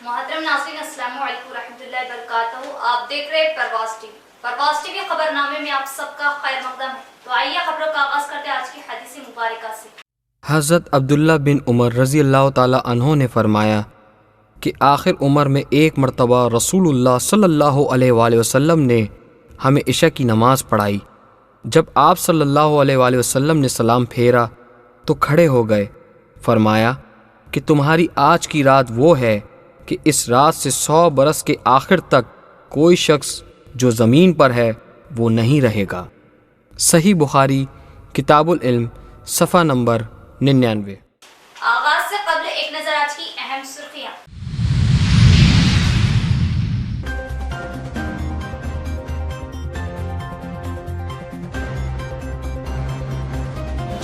मोहतरम नाज़रीन, अस्सलामु अलैकुम रहमतुल्लाहि बरकातहू। आप देख रहे हैं परवाज़ टीवी खबरनामे में आप सबका खैर मकदम है। तो आइए खबरों का आगाज करते हैं आज की हदीस मुबारका से। हज़रत अब्दुल्ला बिन उमर रज़ी अल्लाह ताला अन्हो ने फरमाया कि आखिर उम्र में एक मरतबा रसूलुल्लाह सल्लल्लाहु अलैहि वसल्लम ने हमें इशा की नमाज़ पढ़ाई। जब आप सल्लल्लाहु अलैहि वसल्लम ने सलाम फेरा तो खड़े हो गए। फरमाया कि तुम्हारी आज की रात वो है कि इस रात से 100 बरस के आखिर तक कोई शख्स जो ज़मीन पर है वो नहीं रहेगा। सही बुखारी किताबुल इल्म सफ़ा नंबर 99। आगाज से कबल एक नजर आज की अहम सुर्खियां।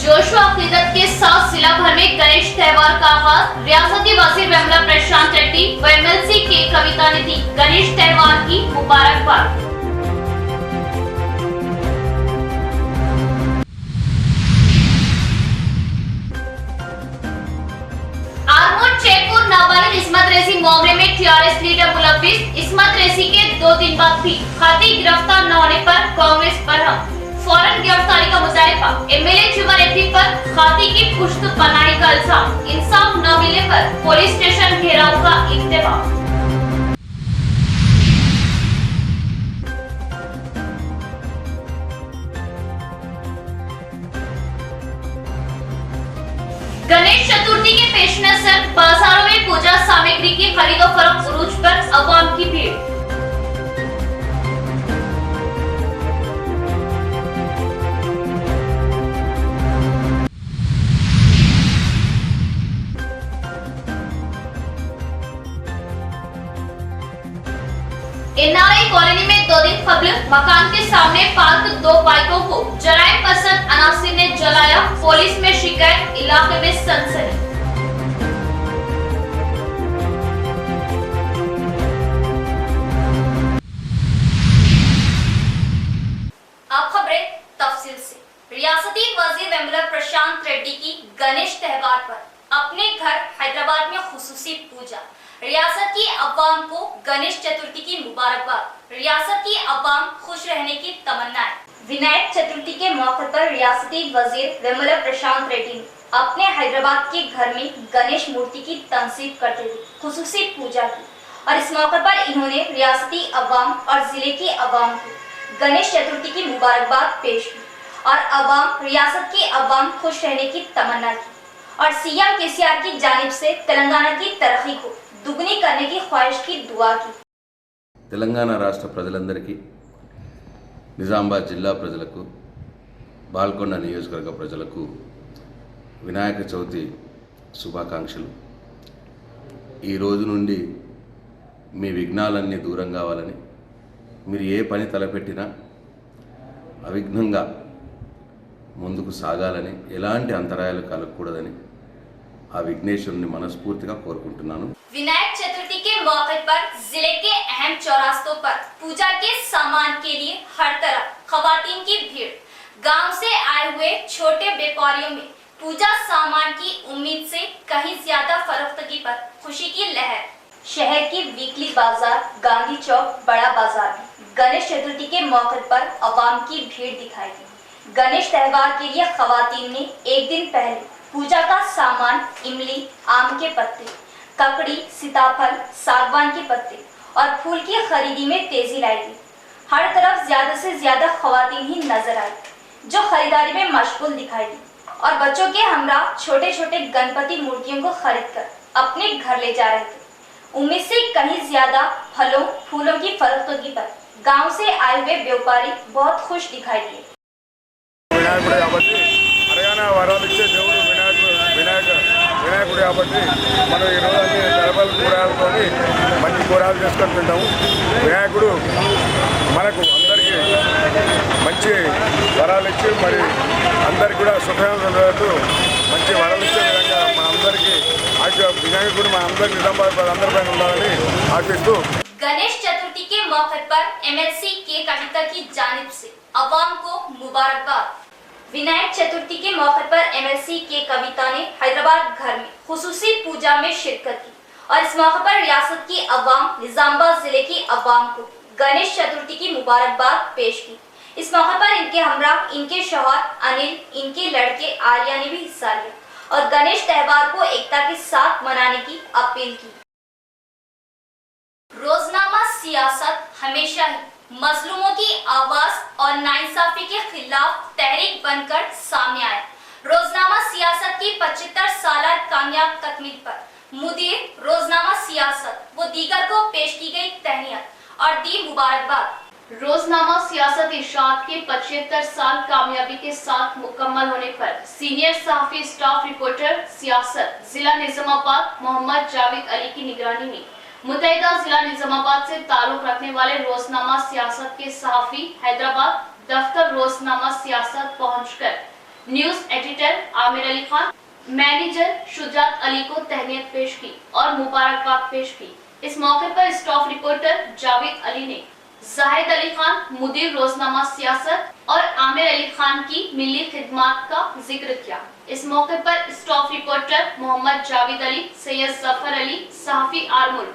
जोश व अकीदत के साथ जिला भर में गणेश त्योहार का आगाज। रियासती वजीर वेमुला प्रशांत रेड्डी व एमएलसी के कविता ने दी गणेश त्योहार की मुबारकबाद। नाबालिग इस्मत रेसी मामले में टीआरएस लीडर मुलव्विस। इस्मत रेसी के 2 दिन बाद भी खाती गिरफ्तार न होने पर कांग्रेस बरहम। फौरन गिरफ्तारी का मुतालबा। एमएलए जुमा रेड्डी पर खाती की पुश्त पनाही का इल्जाम। इंसाफ न मिलने पर पुलिस स्टेशन घेराव का इंतजाम। गणेश चतुर्थी के पेश नजर बाजारों में पूजा सामग्री की खरीदो फरोख्त उरूज पर अवाम की भीड़। एनआरआई कॉलोनी में 2 दिन कबल मकान के सामने पार्क 2 बाइकों को जराइम पसंद अनासिर ने जलाया। पुलिस में शिकायत, इलाके में सनसनी। अब खबरें तफसील से। रियासती वजीर वेमुला प्रशांत रेड्डी की गणेश त्योहार पर अपने घर हैदराबाद में खुसूसी पूजा। रियासत की अवाम को गणेश चतुर्थी की मुबारकबाद। रियासत की अवाम खुश रहने की तमन्नाएं। विनायक चतुर्थी के मौके पर रियासती वजीर वेमुला प्रशांत रेड्डी ने अपने हैदराबाद के घर में गणेश मूर्ति की तनसीब करते हुए खुसूसी पूजा की और इस मौके पर इन्होंने रियासती अवाम और जिले की अवाम को गणेश चतुर्थी की मुबारकबाद पेश की और अवाम रियासत की अवाम खुश रहने की तमन्ना की और सीएम केसीआर की जानिब से तेलंगाना की तरक्की को दुगनी करने की ख्वाहिश की दुआ की। తెలంగాణ రాష్ట్ర ప్రజలందరికీ నిజామాబాద్ జిల్లా ప్రజలకు బాల్కొండ నియోజకవర్గ ప్రజలకు వినాయక చవితి శుభాకాంక్షలు। ఈ రోజు నుండి మీ విఘ్నాలన్నీ దూరం కావాలని, మీరు ఏ పని తలపెట్టినా అవిఘ్నంగా ముందుకు సాగాలని, ఎలాంటి అంతరాయాలు కలగకూడదని ఆ విఘ్నేశ్వరుని మనస్ఫూర్తిగా కోరుకుంటున్నాను। विनायक चतुर्थी के मौके पर जिले के अहम चौरास्तों पर पूजा के सामान के लिए हर तरफ खवातीन की भीड़। गांव से आए हुए छोटे व्यापारियों में पूजा सामान की उम्मीद से कहीं ज्यादा फरोख्तगी पर खुशी की लहर। शहर की वीकली बाजार, गांधी चौक, बड़ा बाजार में गणेश चतुर्थी के मौके पर अवाम की भीड़ दिखाई दी। गणेश त्योहार के लिए खवातीन ने एक दिन पहले पूजा का सामान इमली, आम के पत्ते, ककड़ी, सीताफल, सागवान के पत्ते और फूल की खरीदी में तेजी लाई थी। हर तरफ ज्यादा से ज्यादा खवातीन ही नजर आई जो खरीदारी में मशगूल दिखाई दी और बच्चों के हमरा छोटे छोटे गणपति मूर्तियों को खरीदकर अपने घर ले जा रहे थे। उम्मीद से कहीं ज्यादा फलों फूलों की फरोख्तगी पर गांव से आए हुए व्यापारी बहुत खुश दिखाई दिए। హర్యానా వరాలు ఇచ్చే దేవుడు వినాయకుడు కాబట్టి మనం ఈరోజు అన్ని తరబల్ కూరగాయలతో మంచి కూరగాయలు చేసుకొని తింటాము। వినాయకుడు మనకు అందరికీ మంచి వరాలు ఇచ్చి మరి అందరికీ కూడా సుఖంగా ఉండేట్టు మంచి వరాలు ఇచ్చే విధంగా మనందరికీ వినాయకుడు మన అందరి నిజామాబాద్ అందరిపైన ఉండాలని ఆశిస్తూ गणेश चतुर्थी के मौके पर एमएलसी के कविता की जानिब से अवाम को मुबारकबाद। विनायक चतुर्थी के मौके पर एमएलसी के कविता ने हैदराबाद घर में खुसूसी पूजा में शिरकत की और इस मौके पर रियासत की अवाम, निजामाबाद जिले की अवाम को गणेश चतुर्थी की मुबारकबाद पेश की। इस मौके पर इनके हमरा, इनके शौहर अनिल, इनके लड़के आलिया ने भी हिस्सा लिया और गणेश त्योहार को एकता के साथ मनाने की अपील की। रोजनामा सियासत हमेशा ही मजलूमों की आवाज और नाइंसाफी के खिलाफ तहरीक बनकर सामने आया। रोजनामा सियासत की 75 साल कामयाब तकमील पर मुदीर रोजनामा सियासत व दीगर को पेश की गई तहनीत और दी मुबारकबाद। रोजनामा सियासत इरशाद के 75 साल कामयाबी के साथ मुकम्मल होने पर सीनियर सहाफी स्टाफ रिपोर्टर सियासत जिला निजामाबाद मोहम्मद जावेद अली की निगरानी में मुत्तहिदा जिला निजामाबाद से ताल्लुक रखने वाले रोजनामा सियासत के सहाफी हैदराबाद दफ्तर रोजनामा सियासत पहुंचकर news editor Aamir Ali Khan, manager Shujaat Ali को तहनीत पेश की और मुबारकबाद पेश की। इस मौके पर स्टाफ रिपोर्टर जावेद अली ने जाहिद अली खान मुदीर रोजनामा सियासत और आमिर अली खान की मिली खिदमत का जिक्र किया। इस मौके पर स्टाफ रिपोर्टर मोहम्मद जावेद अली, सैयद जफर अली, सहाफी आरमुल,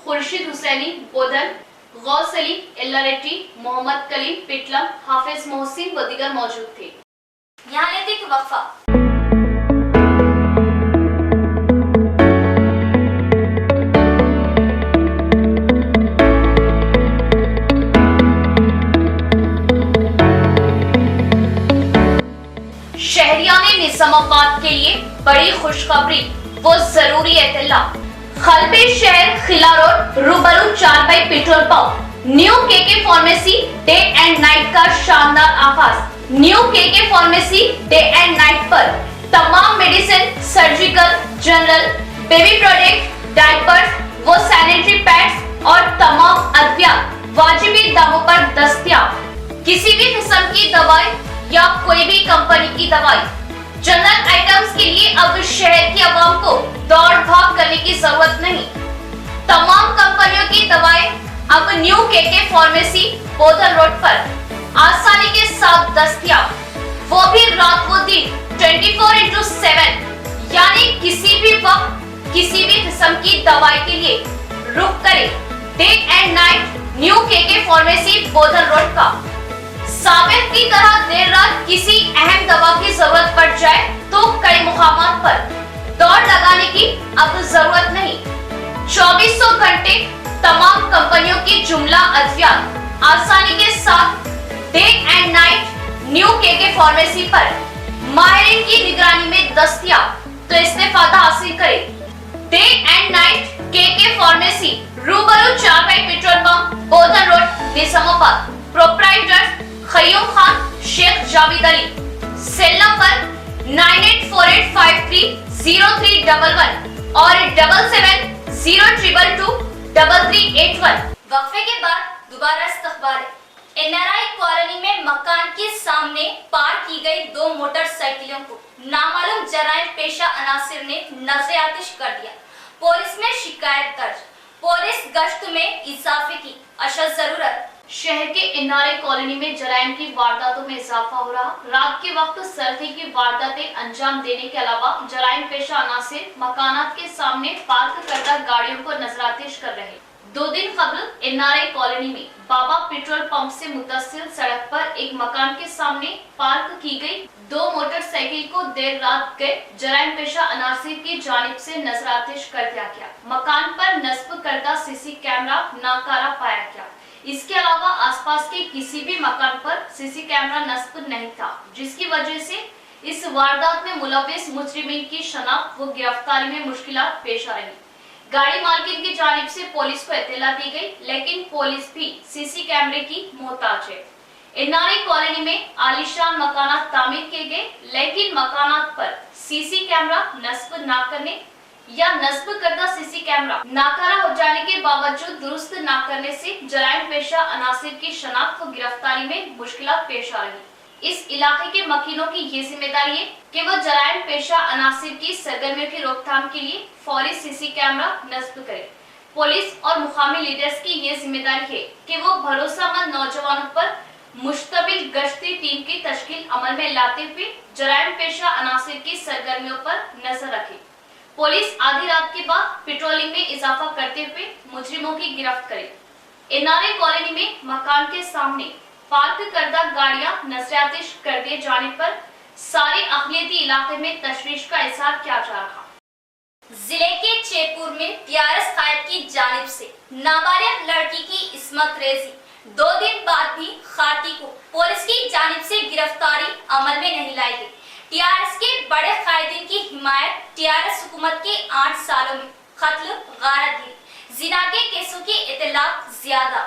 खुर्शीद हुसैनी बोधन, गौस अली एल्लारेटी, मोहम्मद कलीम पिटलम, हाफिज मोहसिन व दीगर मौजूद थे। यहाँ लेते एक वक्फा। शहरियाने निजामाबाद के लिए बड़ी खुशखबरी वो जरूरी इत्तला। खलबे शहर खिला रोड रूबरू 4 by petrol pump new KK pharmacy day and night का शानदार आगाज। New KK pharmacy day and night पर तमाम medicine, surgical, general, baby product, diapers व सैनिटरी पैड्स और तमाम अद्वियात वाजिबी दामों पर दस्तयाब। किसी भी किस्म की दवाई या कोई भी कंपनी की दवाई, जनरल आइटम्स के लिए अब शहर की आवाम को दौड़ भाग करने की जरूरत नहीं। तमाम कंपनियों की दवाएं अब new KK pharmacy Bodhan road पर आसानी के साथ दस्तयाब, वो भी रात व दिन 24/7, यानी किसी भी वक्त किसी भी किस्म की दवाई के लिए रुक करें day and night new KK pharmacy Bodhan road का। साबित की तरह देर रात किसी अहम दवा की जरूरत पड़ जाए तो कई मुकामात पर दौड़ लगाने की अब जरूरत नहीं। 2400 घंटे तमाम कंपनियों की जुमला अद्वियात आसानी के साथ day and night new KK pharmacy पर माहिरीन की निगरानी में दस्तयाब, तो इससे फायदा हासिल करें। Day and night KK pharmacy रूबरू 4 by petrol pump Bodhan road Nizamabad. Proprietor Khayyum Khan, Sheikh Javed Ali. Cell number 9848530311 और 7702223381। वक्फे के बाद दोबारा इस्तकबाल। एनआरआई कॉलोनी में मकान के सामने पार्क की गई 2 मोटरसाइकिलों को नामालूम जराइम पेशा अनासिर ने नजर आतिश कर दिया। पुलिस में शिकायत दर्ज। पुलिस गश्त में इजाफे की अशद जरूरत। शहर के एनआरआई कॉलोनी में जराइम की वारदातों में इजाफा हो रहा। रात के वक्त सर्दी की वारदातें अंजाम देने के अलावा जराइम पेशा अनासिर मकानात के सामने पार्क करदा गाड़ियों को नजरातिश कर रहे। 2 दिन कबल एनआरआई कॉलोनी में बाबा पेट्रोल पंप से मुत्तसिल सड़क पर एक मकान के सामने पार्क की गई 2 मोटरसाइकिल को देर रात गए जराइम पेशा अनासिर की जानिब से नजरातिश कर दिया गया। मकान पर नस्ब करदा सीसी कैमरा नाकारा पाया गया। इसके अलावा आसपास के किसी भी मकान पर सीसी कैमरा नस्ब नहीं था, जिसकी वजह से इस वारदात में मुलव्विस मुजरिमीन की शनाख्त व गिरफ्तारी में मुश्किलात पेश आ रही। गाड़ी मालकिन की जानिब से पुलिस को इत्तला दी गई, लेकिन पुलिस भी सीसी कैमरे की मोहताज है। एनआरआई कॉलोनी में आलीशान मकानात तामीर किए गए, लेकिन मकानात पर सीसी कैमरा नस्ब न करने या नस्ब करदा सीसी कैमरा नाकारा हो जाने के बावजूद दुरुस्त न करने से जराइम पेशा अनासिर की शनाख्त व गिरफ्तारी में मुश्किलात पेश आ रही। इस इलाके के मकीनों की ये जिम्मेदारी है कि वो जराइम पेशा अनासिर की सरगर्मियों की रोकथाम के लिए फौरी सीसी कैमरा नस्ब करें। पुलिस और मुकामी लीडर्स की ये जिम्मेदारी है कि वो भरोसेमंद नौजवानों पर मुश्तमिल गश्ती टीम की तश्कील अमल में लाते हुए जराइम पेशा अनासिर की सरगर्मियों पर नजर रखें। पुलिस आधी रात के बाद पेट्रोलिंग में इजाफा करते हुए मुजरिमों की गिरफ्त करी। एनआरए कॉलोनी में मकान के सामने पार्क करदा गाड़ियां नजरआतिश कर दिए जाने पर सारे अक़लियती इलाके में तशवीश का इज़हार किया जा रहा। जिले के चेपुर में टीआरएस कायद की जानिब से नाबालिग लड़की की इस्मत रेजी 2 दिन बाद भी खाती को पुलिस की जानिब से गिरफ्तारी अमल में नहीं लाई गई। टीआरएस के बड़े कायदीन की हिमायत टीआरएस हुकूमत के 8 सालों में कत्ल, गारतगिरी, जिना के केसों की इतलाक ज्यादा।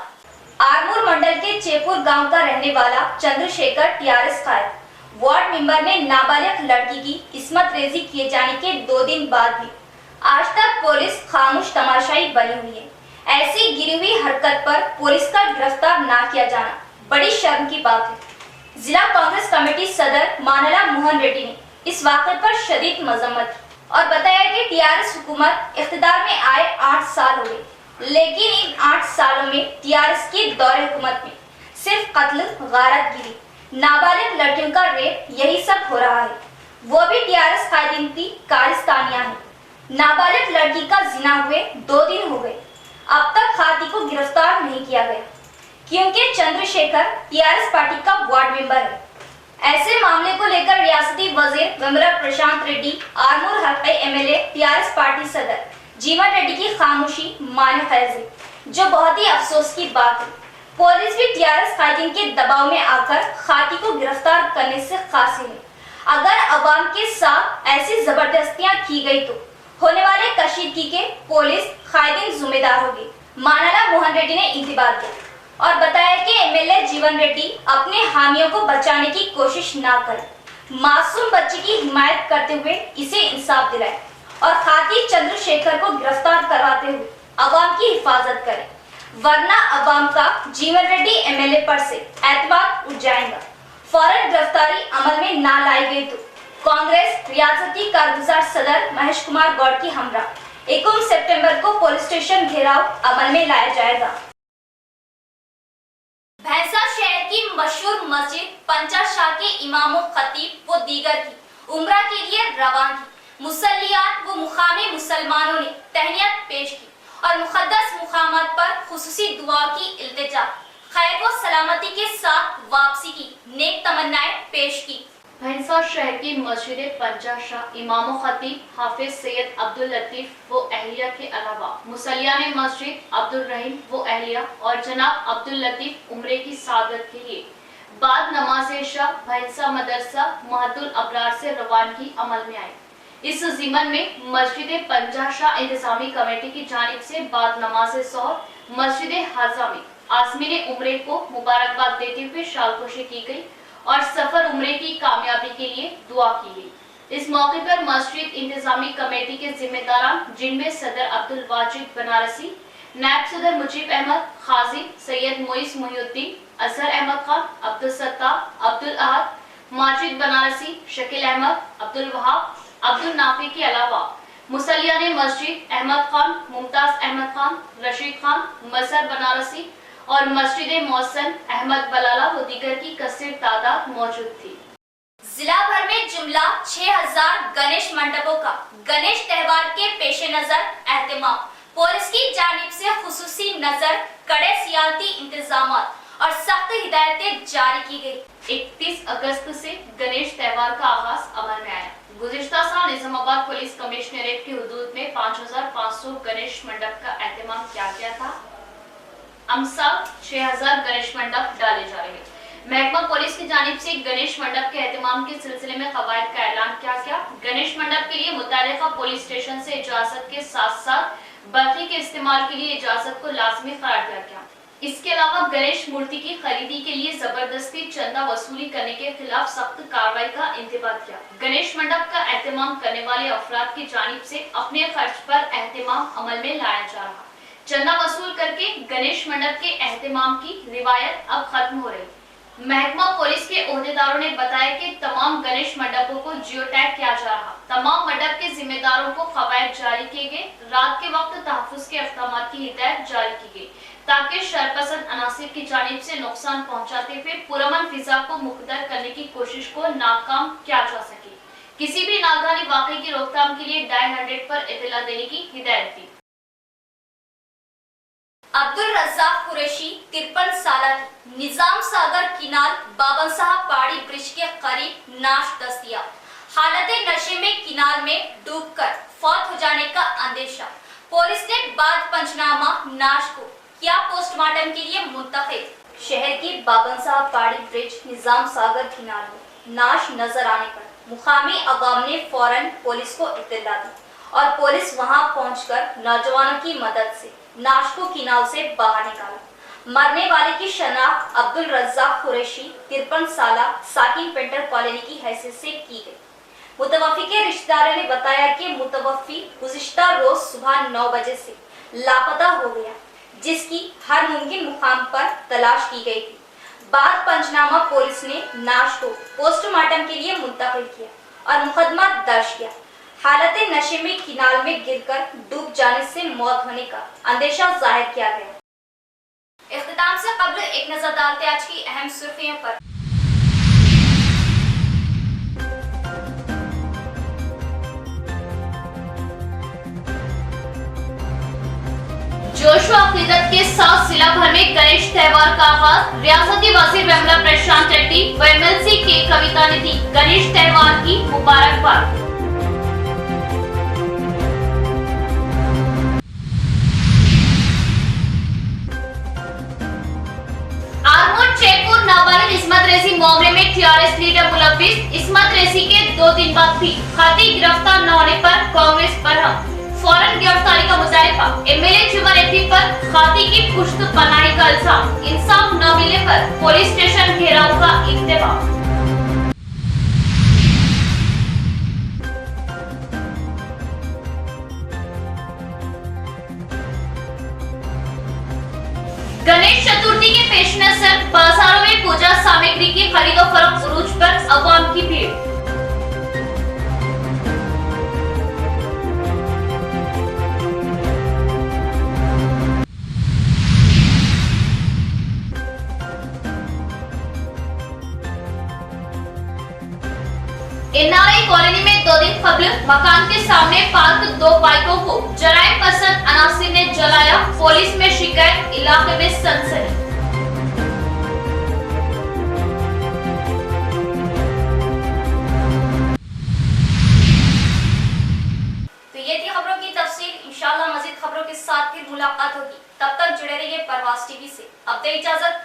आरमूर मंडल के चेपुर गांव का रहने वाला चंद्रशेखर टीआरएस कायद वार्ड मेंबर ने नाबालिग लड़की की इस्मत रेजी किए जाने के 2 दिन बाद भी आज तक पुलिस खामोश तमाशाई बनी हुई है। ऐसी गिरी हुई हरकत पर पुलिस का गिरफ्तार ना किया जाना बड़ी शर्म की बात है। जिला कांग्रेस कमेटी सदर मानला मोहन रेड्डी ने इस वाक़े पर शदीद मजम्मत और बताया कि टीआरएस हुकूमत इख्तिदार में आए 8 साल हो गए, लेकिन इन 8 सालों में टीआरएस के दौरे हुकूमत में सिर्फ कत्ल, गारतगिरी, नाबालिग लड़कियों का रेप यही सब हो रहा है, वो भी टीआरएस कायदीन की कारस्तानियां हैं। नाबालिग लड़की का जिना हुए 2 दिन हो गए, अब तक खाती को गिरफ्तार नहीं किया गया क्योंकि चंद्रशेखर टीआरएस पार्टी का वार्ड मेंबर है। ऐसे मामले को लेकर रियासती वजीर वेमुला प्रशांत रेड्डी, आरमूर हल्के एमएलए टीआरएस पार्टी सदर जीवन रेड्डी की खामोशी माने खैर, जो बहुत ही अफसोस की बात है। पुलिस भी टीआरएस कायदीन के दबाव में आकर खाती को गिरफ्तार करने से कासिर है। अगर अवाम के साथ ऐसी जबरदस्तियां की गई तो होने वाले कशीदगी के पुलिस कायदीन जिम्मेदार होगी। मानला मोहन रेड्डी ने इंतबाह दिया और बताया कि एमएलए जीवन रेड्डी अपने हामियों को बचाने की कोशिश ना करें, मासूम बच्ची की हिमायत करते हुए इसे इंसाफ दिलाए और खाती चंद्रशेखर को गिरफ्तार करवाते हुए अवाम की हिफाजत करें, वरना अवाम का जीवन रेड्डी एमएलए पर से एतमाद उठ जाएगा। फौरन गिरफ्तारी अमल में ना लाई गई तो कांग्रेस रियासती कारगुजार सदर महेश कुमार गौड़ की हमरा 21 सितंबर को पुलिस स्टेशन घेराव अमल में लाया जाएगा। भैंसा शहर की मशहूर मस्जिद पंचा शाह के इमामों, खतीब व दीगर की उम्रा के लिए रवानगी मुसल्लियात व मुकामी मुसलमानों ने तहनियत पेश की और मुक़द्दस मुकामात पर खुसूसी दुआ की इल्तिजा, खैर व सलामती के साथ वापसी की नेक तमन्नाएं पेश की। भैंसा शहर की मस्जिद पंचा शाह इमाम खतीब हाफिज सैयद अब्दुल लतीफ व अहलिया के अलावा मुसल्लियाने मस्जिद अब्दुल रहीम व अहलिया और जनाब अब्दुल लतीफ उम्रे की सादत के लिए बाद नमाज इशा भैंसा मदरसा महदुल अबरार से रवानगी अमल में आई। इस ज़िमन में मस्जिद पंचा शाह इंतजामी कमेटी की जानिब से बाद नमाज ज़ोहर मस्जिद हाजा में आज़मीन उम्रे को मुबारकबाद देते हुए शालपोशी की गई और सफर उम्रे की कामयाबी के लिए दुआ की गई। इस मौके पर मस्जिद इंतजामी कमेटी के जिम्मेदारान, जिनमें सदर अब्दुल वाजिद बनारसी, नायब सदर मुजीब अहमद, खाजी सैयद मोइस मुहिउद्दीन, असर अहमद खान, अब्दुल सत्तार, अब्दुल अहद, माजिद बनारसी, शकील अहमद, अब्दुल वहाब, अब्दुल नाफी के अलावा मुसल्लियाने मस्जिद अहमद खान, मुमताज अहमद खान, रशीद खान, मसर बनारसी और मस्जिद मोहसन अहमद बलाला व दीगर की कसीर तादाद मौजूद थी। जिला भर में जुमला 6000 गणेश मंडपों का गणेश त्योहार के पेश नजर एहतमाम, पुलिस की जानिब से खुसूसी नजर, कड़े सियासी इंतजामात और सख्त हिदायतें जारी की गई। 31 अगस्त से गणेश त्योहार का आगाज अमल में आया। गुज़िश्ता साल निजामाबाद पुलिस कमिश्नरेट के हुदूद में 5500 गणेश मंडप का एहतमाम किया गया था। अमसा 6000 गणेश मंडप डाले जा रहे हैं। महकमा पुलिस की जानिब से गणेश मंडप के एहतमाम के सिलसिले में कवायद का ऐलान किया गया। गणेश मंडप के लिए मुताल्लिका पुलिस स्टेशन से इजाजत के साथ साथ बाकी के इस्तेमाल के लिए इजाजत को लाजमी करार दिया गया। इसके अलावा गणेश मूर्ति की खरीदी के लिए जबरदस्ती चंदा वसूली करने के खिलाफ सख्त कार्रवाई का इंतबाह किया। गणेश मंडप का एहतमाम करने वाले अफराद की जानिब से अपने खर्च पर एहतमाम अमल में लाया जा रहा। चंदा वसूल करके गणेश मंडप के एहतमाम की रिवायत अब खत्म हो रही। महकमा पुलिस के ओहदेदारों ने बताया कि तमाम गणेश मंडपों को जियो टैग किया जा रहा। तमाम मंडप के जिम्मेदारों को कवायद जारी किए गए। रात के वक्त तहफ्फुज़ के अहकाम की हिदायत जारी की गई ताकि शरपसंद अनासिर की जानिब से नुकसान पहुंचाते हुए पुरअमन फिजा को मुकद्दर करने की कोशिश को नाकाम किया जा सके। किसी भी नागहानी वाकई की रोकथाम के लिए डायल 100 पर इत्तला देने की हिदायत दी। अब्दुल रज़्ज़ाक कुरैशी 53 साल की निजाम सागर किनाल बाबन साहब पहाड़ी ब्रिज के करीब नाश दस्तियाब, हालत नशे में किनाल में डूबकर फौत हो जाने का अंदेशा। पुलिस ने बाद पंचनामा नाश को किया पोस्टमार्टम के लिए मुंतकिल। शहर की बाबन साहब पहाड़ी ब्रिज निजाम सागर किनाल में नाश नजर आने पर मुकामी अवाम ने फौरन पुलिस को इत्तला दी और पुलिस वहां पहुंचकर नौजवानों की मदद से नाश को किनाल से बाहर निकाला। मरने वाले की शनाख्त अब्दुल रज़्ज़ाक कुरैशी 53 साल साकिन पेंटर कॉलोनी की हैसियत से की गई। मुतवफ़्फ़ी के रिश्तेदारों ने बताया कि मुतवफ़्फ़ी गुज़िश्ता रोज सुबह 9 बजे से लापता हो गया, जिसकी हर मुमकिन मुकाम पर तलाश की गई थी। बाद पंचनामा पुलिस ने नाश को पोस्टमार्टम के लिए मुंतकिल किया और मुकदमा दर्ज किया। हालत नशे में किनाल में गिरकर डूब जाने से मौत होने का अंदेशा जाहिर किया गया। इख्तिताम से कबल एक नजर डालते आज की अहम सुर्खियों पर। जोश व अकीदत के साथ जिला भर में गणेश त्योहार का आगाज। रियासती वजीर विमला प्रशांत रेड्डी व MLC के कविता ने दी गणेश त्योहार की मुबारकबाद। आरमूर जयपुर नाबालिग इस्मत रेजी मामले में TRS लीडर मुलव्विस इस्मत रेजी के 2 दिन बाद भी खाती गिरफ्तार न होने पर कांग्रेस बरहम। फौरन गिरफ्तारी का मुतालिबा। MLA जीवन रेड्डी पर खाती की पुश्त पनाही का इल्जाम। इंसाफ न मिलने पर पुलिस स्टेशन घेराव का इंतजाम। गणेश चतुर्थी के पेश नजर बाजारों में पूजा सामग्री की खरीदो फरोख्त उरूज पर अवाम की भीड़। NRI कॉलोनी में 2 दिन कबल मकान के सामने पार्क 2 बाइकों को जराइम पसंद अनासिर ने जलाया। पुलिस में शिकायत, इलाके में सनसनी। तो ये थी खबरों की तफसील। इंशाल्लाह मजीद खबरों के साथ फिर मुलाकात होगी। तब तक जुड़े रहिए परवाज़ टीवी से। अब दे इजाजत।